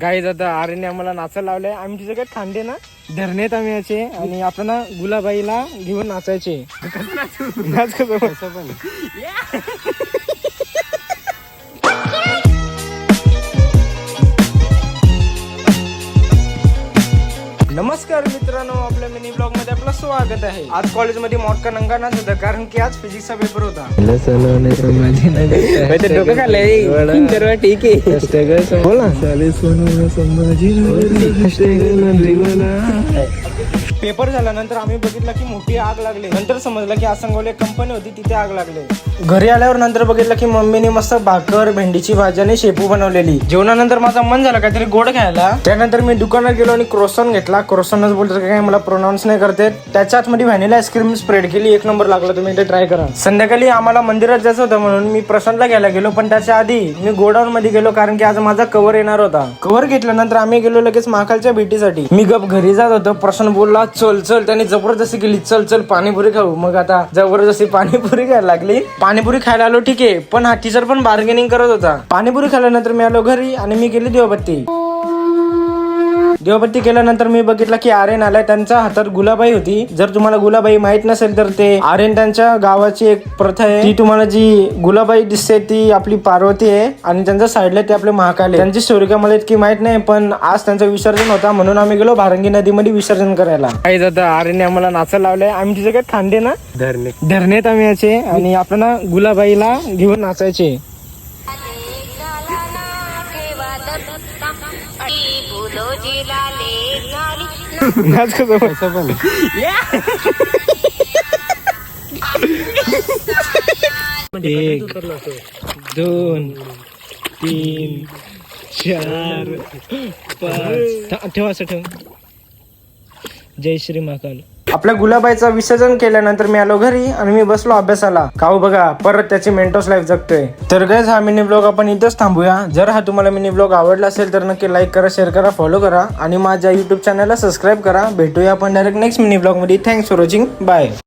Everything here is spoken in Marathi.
गाईज आता आर्यने आम्हाला नाचायला लावलंय. आम्ही तिथे काय खांदे ना धरणेत आम्ही याचे आणि आपण ना गुलाबाईला घेऊन नाचायचे. नाच कसं पण नमस्कार मित्रांनो, आपल्या मिनी ब्लॉग मध्ये आपलं स्वागत आहे. आज कॉलेजमध्ये मोठा नंगा नाच होता कारण की आज फिजिक्सचा पेपर होता. डोकं खाल्लंय ठीक आहे बोल ना. पेपर झाल्यानंतर आम्ही बघितलं की मोठी आग लागली. नंतर समजलं की आसंगोले कंपनी होती, तिथे आग लागली. घरी आल्यावर नंतर बघितलं की मम्मीने मस्त भाकर, भेंडीची भाजी आणि शेपू बनवलेली. जेवणानंतर माझं मन झालं काहीतरी गोड खायला. त्यानंतर मी दुकानात गेलो आणि क्रोसन घेतला. क्रोसनच बोलतो काय मला प्रोनाऊन्स नाही करते. त्याच्या आतमध्ये व्हॅनिला आईस्क्रीम स्प्रेड केली. एक नंबर लागला, तुम्ही इथे ट्राय करा. संध्याकाळी आम्हाला मंदिरात जायचं होतं म्हणून मी प्रशांतला घ्यायला गेलो, पण त्याच्या आधी मी गोडाऊन मध्ये गेलो कारण की आज माझा कव्हर येणार होता. कव्हर घेतल्यानंतर आम्ही गेलो लगेच महाकालच्या भेटीसाठी. मी गप घरी जात होतो. प्रशांत बोलला चल चल, त्याने जबरदस्ती केली, चल चल पाणीपुरी खाऊ. मग आता जबरदस्ती पाणीपुरी खायला लागली. पाणीपुरी खायला आलो ठीक आहे, पण हा टीचर पण बार्गेनिंग करत होता. पाणीपुरी खाल्ल्यानंतर मी आलो घरी आणि मी गेली देवबत्ती केल्यानंतर मी बघितलं की आर्यन आलाय. त्यांच्या हातात गुलाबाई होती. जर तुम्हाला गुलाबाई माहित नसेल तर ते आर्यन त्यांच्या गावाची एक प्रथा आहे. ती तुम्हाला जी गुलाबाई दिसते ती आपली पार्वती आहे आणि त्यांच्या साईडला ते आपले महाकाल आहे. त्यांची स्टोरी का मला इतकी माहित नाही, पण आज त्यांचं विसर्जन होता म्हणून आम्ही गेलो भारंगी नदीमध्ये विसर्जन करायला. काही जाता आर्यने आम्हाला नाचायला लावलंय. आम्ही तिथे काय खांदे ना धरणेत आम्ही याचे आणि आपण ना गुलाबाईला घेऊन नाचायचे. नाच कसं पण एक 2 3 4 5 ठेवा असं ठेव. जय श्री महाकाल. आपल्या गुलाबाईचं विसर्जन केल्यानंतर मी आलो घरी आणि मी बसलो अभ्यासाला. काऊ बघा परत त्याची मेंटोस लाईफ जगतोय. तर गाईज हा मिनी ब्लॉग आपण इथंच थांबूया. जर हा तुम्हाला मिनी ब्लॉग आवडला असेल तर नक्की लाईक करा, शेअर करा, फॉलो करा आणि माझ्या युट्यूब चॅनलला सबस्क्राईब करा. भेटूया आपण डायरेक्ट नेक्स्ट मिनी ब्लॉग मध्ये. Thanks for watching. बाय.